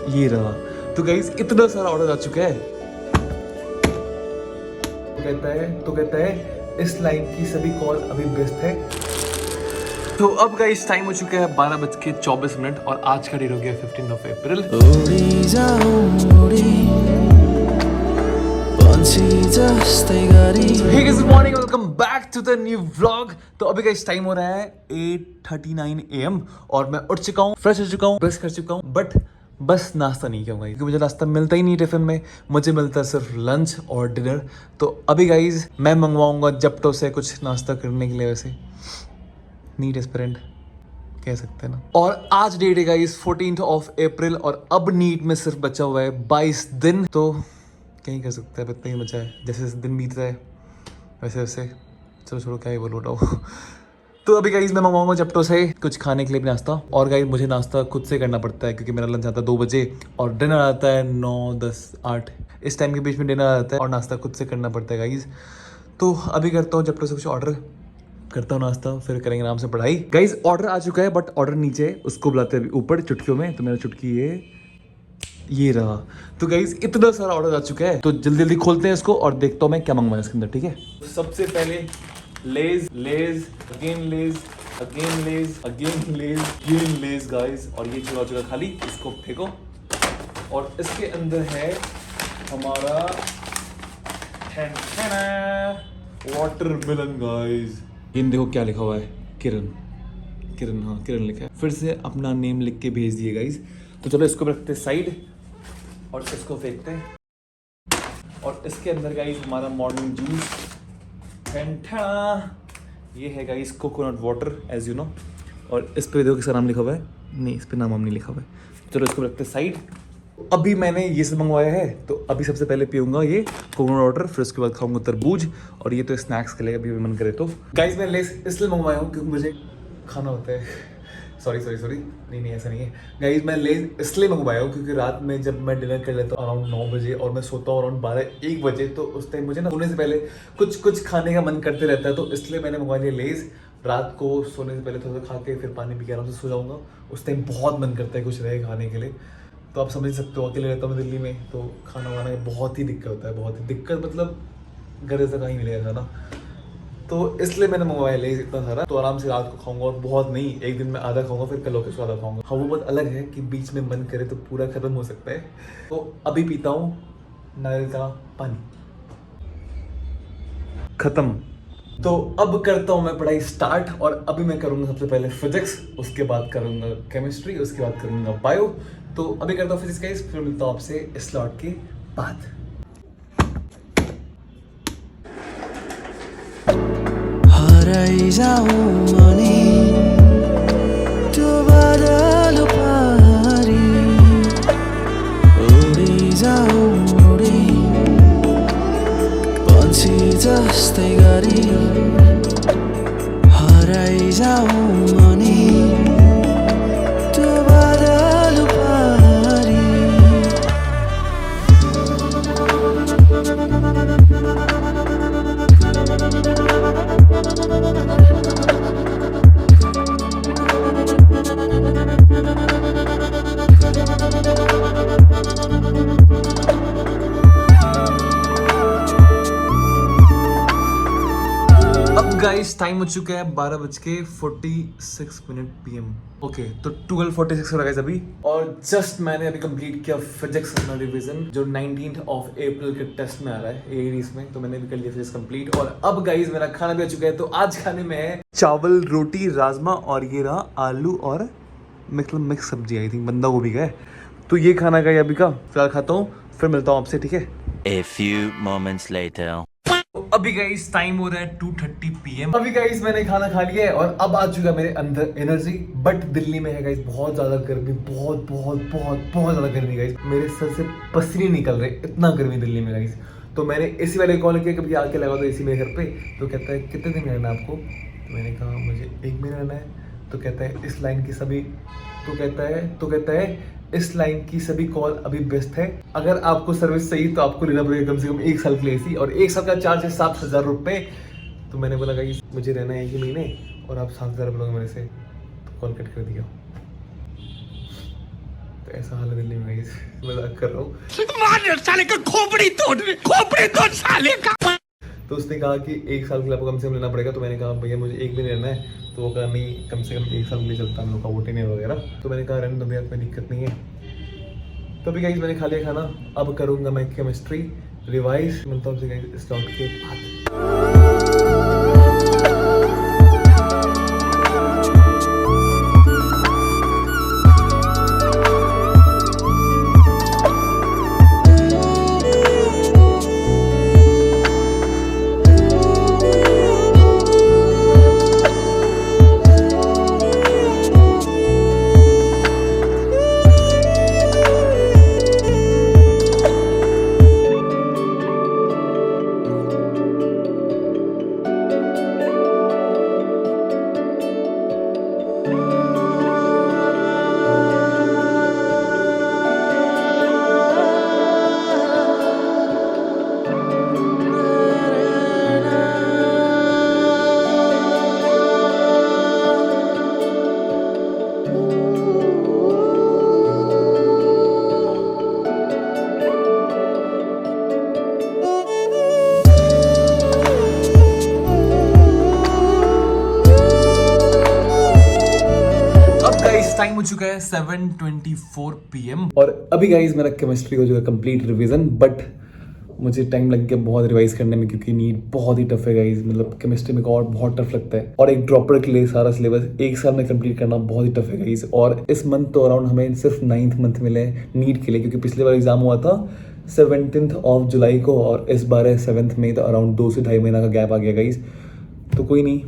ये रहा। तो गाइस इतना सारा ऑर्डर आ चुका है। तो कहता है इस लाइन की सभी कॉल अभी व्यस्त है। तो अब गाइस टाइम हो चुका है 12:24 और आज का डेट हो गया 15 अप्रैल। Hey guys, good morning, welcome back to the new vlog। तो अभी गाइस टाइम हो रहा है 8:39 AM और मैं उठ चुका हूँ, फ्रेश हो चुका हूँ, ब्रश कर चुका हूँ, बट बस नाश्ता नहीं किया क्योंकि मुझे नाश्ता मिलता ही नहीं टिफिन में, मुझे मिलता है सिर्फ लंच और डिनर। तो अभी गाइस मैं मंगवाऊंगा जप्टो से कुछ नाश्ता करने के लिए, वैसे नीड एस्पिरेंट कह सकते हैं ना। और आज डेट है गाइस 14 अप्रैल और अब नीट में सिर्फ बचा हुआ है 22 दिन। तो क्या ही कर सकते हैं, इतना ही बचा है। जैसे जैसे दिन बीत रहा है वैसे वैसे चलो छोड़ो, क्या ही बोलो उठाओ। तो अभी गाइस मैं मंगवाऊंगा जप्टो से कुछ खाने के लिए भी नाश्ता। और गाइस मुझे नाश्ता खुद से करना पड़ता है क्योंकि मेरा लंच आता है 2 बजे और डिनर आता है 9, 10, 8। इस टाइम के बीच में डिनर आता है और नाश्ता खुद से करना पड़ता है गाइस। तो अभी करता हूँ जप्टो से कुछ ऑर्डर, करता हूँ नाश्ता, फिर करेंगे आराम से पढ़ाई। गाइस ऑर्डर आ चुका है बट ऑर्डर नीचे है, उसको बुलाते हैं अभी ऊपर चुटकियों में। तो मेरा चुटकी ये रहा। तो गाइस इतना सारा ऑर्डर आ चुका है तो जल्दी जल्दी खोलते हैं इसको और देखता हूँ मैं क्या मंगवाया इसके अंदर, ठीक है। सबसे पहले लेज, लेज अगेन लेज, अगेन लेज, अगेन लेज, अगेन लेज गाइस। और ये चुका चुका खाली, इसको फेंको। और इसके अंदर है हमारा वाटरमेलन गाइस। ये देखो क्या लिखा हुआ है, किरण, किरण, हाँ किरण लिखा है। फिर से अपना नेम लिख के भेज दिए गाइस। तो चलो इसको रखते हैं साइड और इसको फेंकते हैं। और इसके अंदर गाइस हमारा मॉर्निंग जूस, ये है guys coconut water as you know. और इस पे देखो किसका नाम लिखा हुआ है, नहीं इस पे नाम नहीं लिखा हुआ है। चलो इसको रखते हैं साइड। अभी मैंने ये सब मंगवाया है तो अभी सबसे पहले पीऊंगा ये कोकोनट वाटर, फिर उसके बाद खाऊंगा तरबूज। और ये तो स्नैक्स के लिए अभी मन करे तो। गाइस मैं लेस इसलिए मंगवाया हूँ क्योंकि मुझे खाना होता है। सॉरी नहीं ऐसा नहीं है गाइस। मैं लेज इसलिए मंगवाया हूँ क्योंकि रात में जब मैं डिनर कर लेता हूँ अराउंड 9 बजे और मैं सोता हूँ अराउंड 12-1 बजे, तो उस टाइम मुझे ना सोने से पहले कुछ खाने का मन करते रहता है। तो इसलिए मैंने मंगवा लिया लेज। रात को सोने से पहले थोड़ा सा खा के फिर पानी पी के आराम से सो जाऊँगा। उस टाइम बहुत मन करता है कुछ रहे खाने के लिए। तो आप समझ सकते हो, अकेले रहता हूँ मैं दिल्ली में, तो खाना वाना में बहुत ही दिक्कत होता है, बहुत ही दिक्कत, मतलब घर जैसा कहीं मिलेगा खाना। तो इसलिए मैंने मंगवाया लेज इतना सारा। तो आराम से रात को खाऊंगा और बहुत नहीं, एक दिन में आधा खाऊंगा, फिर कल होकर आधा खाऊंगा। हाँ वो बहुत अलग है कि बीच में मन करे तो पूरा खत्म हो सकता है। तो अभी पीता हूँ नारियल का पानी, खत्म। तो अब करता हूँ मैं पढ़ाई स्टार्ट। और अभी मैं करूँगा सबसे पहले फिजिक्स, उसके बाद करूँगा केमिस्ट्री, उसके बाद करूँगा बायो। तो अभी करता हूँ फिजिक्स गाइस, फिर मिलता हूँ आपसे इस स्लॉट के बाद। जस्तै गरी हराइजाऊ अनि त्यो बादल पारी। गाइस टाइम हो चुका है 12:46 PM। ओके तो 12:46 हो रहा है अभी। और जस्ट मैंने अभी कंप्लीट किया फिजिक्स अपना रिवीजन जो 19 अप्रैल के टेस्ट में आ रहा है एरीज में। तो मैंने भी कर लिया फिजिक्स कंप्लीट। और अब गाइस मेरा खाना भी आ चुका है। तो आज खाने में है चावल, रोटी, राजमा और ये रहा आलू और मिक्स सब्जी आई थी, बंदा गोभी का है। तो ये खाना का अभी का फिलहाल खाता हूँ, फिर मिलता हूँ आपसे, ठीक है। A few moments later. अभी गाइस टाइम हो रहा है 2:30 PM। अभी गाइस मैंने खाना खा लिया है और अब आ चुका मेरे अंदर एनर्जी। बट दिल्ली में है गाइस बहुत ज्यादा गर्मी, बहुत ज्यादा गर्मी गाइस। मेरे सर से पसीने निकल रहे, इतना गर्मी दिल्ली में गाइस। तो मैंने एसी वाले कॉल किया कभी आके लगा दो एसी मेरे घर पे। तो कहता है कितने दिन रहना आपको। तो मैंने कहा मुझे 1 महीना रहना है। तो कहता है इस लाइन की सभी तो कहता है इस लाइन की सभी कॉल अभी व्यस्त है। अगर आपको सर्विस चाहिए तो आपको लेना पड़ेगा कम से कम 1 साल के लिए एसी, और 1 साल का चार्ज है 7,000 रुपये। तो मैंने बोला कि मुझे रहना है 1 महीने और आप 7,000 बोलोगे मेरे से, तो कॉल कट कर दिया। तो ऐसा हाल है दिल्ली में गाइस, मजाक कर रहा हूँ। तो उसने कहा कि 1 साल के लिए आपको कम से कम लेना पड़ेगा, तो मैंने कहा भैया मुझे 1 भी नहीं लेना है। तो वो कहा नहीं, कम से कम 1 साल के लिए चलता है हम लोग का वोटिंग है वगैरह। तो मैंने कहा रहने दो भैया, कोई दिक्कत नहीं है। तो अभी गाइस मैंने खा लिया खाना, अब करूँगा मैं केमिस्ट्री रिवाइज। मिलता हूँ गाइस स्टार्ट के बाद। टाइम हो चुका है 7:24 PM और अभी गाइज मेरा केमिस्ट्री हो चुका है कंप्लीट रिवीजन। बट मुझे टाइम लग गया बहुत रिवाइज करने में, क्योंकि नीट बहुत ही टफ है गाइज। मतलब केमिस्ट्री में और बहुत टफ लगता है, और एक ड्रॉपर के लिए सारा सिलेबस 1 साल में कंप्लीट करना बहुत ही टफ है गाइज। और इस मंथ तो अराउंड हमें सिर्फ 9th मंथ मिले नीट के लिए, क्योंकि पिछले बार एग्जाम हुआ था 17 जुलाई को, और इस बार है 7 मई। तो अराउंड 2 से 2.5 महीना का गैप आ गया गाइज। तो कोई नहीं,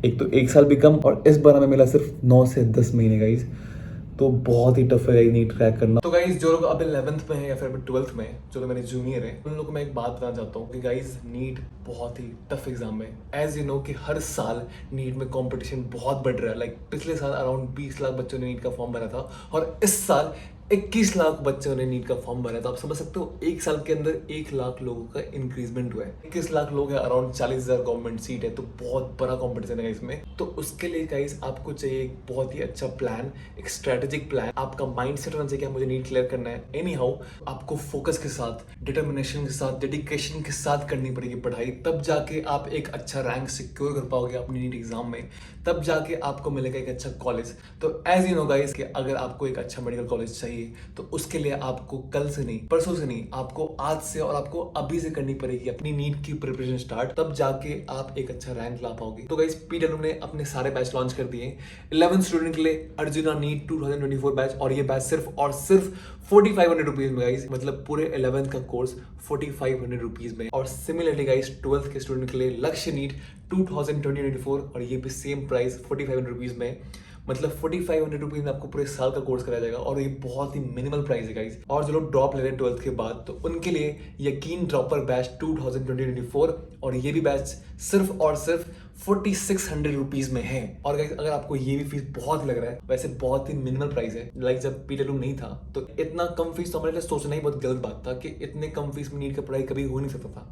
एक तो 1 साल भी कम, और इस बार हमें मिला सिर्फ 9 से 10 महीने गाइज। तो बहुत ही टफ है नीट क्रैक करना। तो गाइज जो लोग अब 11th में है या फिर 12th में, जो लोग मेरे जूनियर है, उन लोगों को मैं एक बात बताना चाहता हूँ कि गाइज नीट बहुत ही टफ एग्जाम है। एज यू नो कि हर साल नीट में कंपटीशन बहुत बढ़ रहा है। लाइक पिछले साल अराउंड 20 लाख बच्चों ने नीट का फॉर्म भरा था, और इस साल 21 लाख बच्चों ने नीट का फॉर्म भरा था। आप समझ सकते हो 1 साल के अंदर 1 लाख लोगों का इंक्रीजमेंट हुआ है। 21 लाख लोग हैं, अराउंड 40,000 गवर्नमेंट सीट है, तो बहुत बड़ा कंपटीशन है इसमें। तो उसके लिए गाइस आपको चाहिए एक बहुत ही अच्छा प्लान, एक स्ट्रेटेजिक प्लान। आपका माइंडसेट होना चाहिए कि मुझे नीट क्लियर करना है। एनी हाउ आपको फोकस के साथ, डिटर्मिनेशन के साथ, डेडिकेशन के साथ करनी पड़ेगी पढ़ाई। तब जाके आप एक अच्छा रैंक सिक्योर कर पाओगे अपनी नीट एग्जाम में, तब जाके आपको मिलेगा एक अच्छा कॉलेज। तो एज यू नो गाइस कि अगर आपको एक अच्छा मेडिकल कॉलेज चाहिए, तो उसके लिए आपको कल से नहीं, परसों से नहीं, आपको आज से और आपको अभी से करनी पड़ेगी अपनी नीट की प्रिपरेशन स्टार्ट। तब जाके आप एक अच्छा रैंक ला पाओगे। तो गाइस पीडब्ल्यू ने अपने सारे बैच लॉन्च कर दिए 11 स्टूडेंट के लिए, अर्जुना नीट 2024 बैच। और ये बैच सिर्फ और सिर्फ 4500 रुपीज में गाइस, मतलब पूरे 11th का कोर्स 4500 रुपीज में। और सिमिलरली गाइस 12th के स्टूडेंट के लिए लक्ष्य नीट 2024, और ये भी सेम प्राइस 4500 रुपीज में। मतलब 4500 रुपीज में आपको पूरे साल का कोर्स कराया जाएगा, और ये बहुत ही मिनिमल प्राइस है गाइस। और जो लोग ड्रॉप ले रहे हैं 12th के बाद, तो उनके लिए यकीन ड्रॉपर बैच 2024, और ये भी बैच सिर्फ और सिर्फ 4600 रुपीज में है। और गाइस अगर आपको ये भी फीस बहुत लग रहा है, वैसे बहुत ही मिनिमल प्राइस है। लाइक जब पीडब्ल्यू नहीं था तो इतना कम फीस तो हमारे लिए सोचना ही बहुत गलत बात था कि इतने कम फीस में नीट का पढ़ाई कभी हो नहीं सकता था।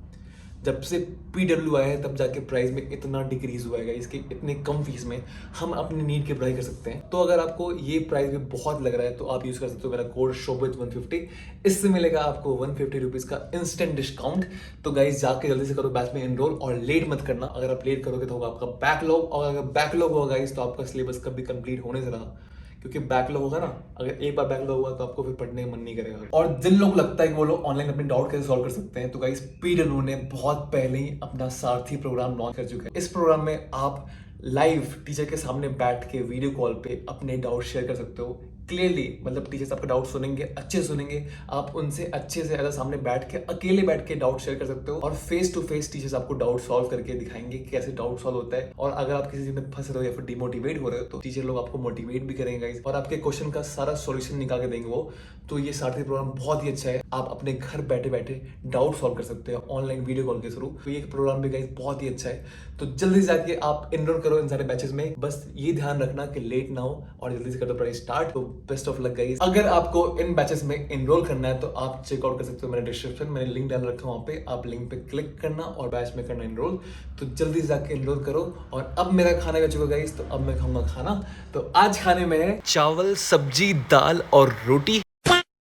जब से पीडब्ल्यू आया है तब जाके प्राइस में इतना डिक्रीज हुआ है इसके, इतने कम फीस में हम अपनी नीट की पढ़ाई कर सकते हैं। तो अगर आपको ये प्राइस भी बहुत लग रहा है तो आप यूज कर सकते हो मेरा कोड showbiz150। इससे मिलेगा आपको 150 रुपीज का इंस्टेंट डिस्काउंट। तो गाइज जाके जल्दी से करो बैच में एनरोल, और लेट मत करना। अगर आप लेट करोगे तो होगा आपका बैकलॉग, और अगर बैकलॉग होगा गाइज तो आपका सिलेबस कभी कंप्लीट होने से रहा, क्योंकि बैकलॉग होगा ना, अगर एक बार बैकलॉग हुआ तो आपको फिर पढ़ने का मन नहीं करेगा। और जिन लोग लगता है कि वो लोग ऑनलाइन अपने डाउट कैसे सॉल्व कर सकते हैं, तो गाइस पीडब्ल्यू ने बहुत पहले ही अपना सारथी प्रोग्राम लॉन्च कर चुका है। इस प्रोग्राम में आप लाइव टीचर के सामने बैठ के वीडियो कॉल पे अपने डाउट शेयर कर सकते हो क्लियरली। मतलब टीचर्स आपका डाउट सुनेंगे, अच्छे सुनेंगे, आप उनसे अच्छे से ज़्यादा सामने बैठ के अकेले बैठ के डाउट शेयर कर सकते हो। और फेस टू फेस टीचर्स आपको डाउट सॉल्व करके दिखाएंगे कि कैसे डाउट सॉल्व होता है। और अगर आप किसी चीज में फंस रहे हो या फिर डिमोटिवेट हो रहे हो, तो टीचर लोग आपको मोटिवेट भी करेंगे और आपके क्वेश्चन का सारा सॉल्यूशन निकाल के देंगे वो। तो ये सारथी प्रोग्राम बहुत ही अच्छा है, आप अपने घर बैठे बैठे डाउट सॉल्व कर सकते हो ऑनलाइन वीडियो कॉल के थ्रू। तो ये प्रोग्राम भी गाइस बहुत ही अच्छा है। तो जल्दी से जाके आप एनरोल करो इन सारे बैचेस में। बस ये ध्यान रखना कि लेट ना हो, और जल्दी से कर दो पढ़ाई स्टार्ट। तो बेस्ट ऑफ लक गाइस। अगर आपको इन बैचेस में एनरोल करना है तो आप चेकआउट कर सकते हो मेरे डिस्क्रिप्शन, मैंने लिंक डाल रखा है वहां पे। आप लिंक पे क्लिक करना और बैच में करना एनरोल। तो जल्दी से जाके एनरोल करो। और अब मेरा खाना हो चुका गाइस, तो अब मैं खाऊंगा खाना। तो आज खाने में है चावल, सब्जी, दाल और रोटी।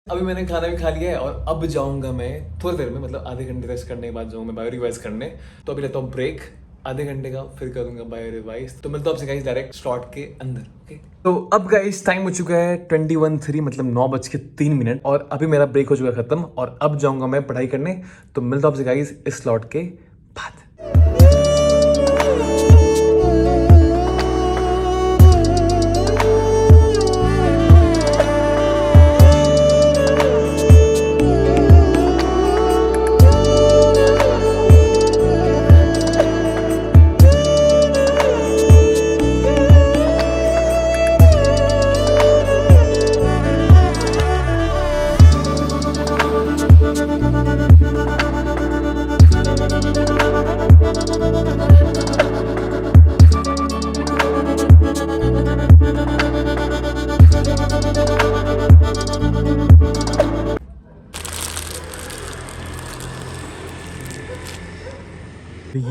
अभी मैंने खाना भी खा लिया है और अब जाऊंगा मैं थोड़ी देर में, मतलब आधे घंटे रेस्ट करने के बाद जाऊंगा मैं बायो रिवाइज करने। तो अभी लेता हूँ ब्रेक आधे घंटे का, फिर करूंगा बायो रिवाइज। तो मिलता हूँ आपसे गाइस डायरेक्ट स्लॉट के अंदर। ओके, तो अब गाइस टाइम हो चुका है 21:03, मतलब 9:03 और अभी मेरा ब्रेक हो चुका है खत्म और अब जाऊंगा मैं पढ़ाई करने। तो मिलता हूँ आपसे गाइस इस स्लॉट के बाद।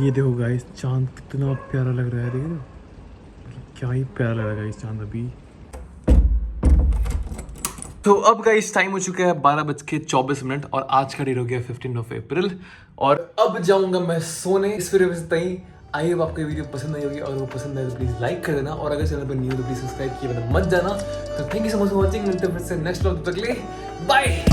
ये देखो गाइस चांद कितना प्यारा लग रहा है, देखो मतलब क्या ही प्यारा लग रहा है गाइस चांद अभी। तो अब गाइस टाइम हो चुका है 12:24 और आज का डेट हो गया 15 अप्रैल और अब जाऊंगा मैं सोने। इस वीडियो में तई आई होप आपको ये वीडियो पसंद आई होगी और वो पसंद आए तो प्लीज लाइक कर देना और अगर चैनल पर न्यू तो प्लीज सब्सक्राइब किए बिना मत जाना। तो thank you so much for watching, मिलते हैं फिर से नेक्स्ट व्लॉग, तक के लिए बाय।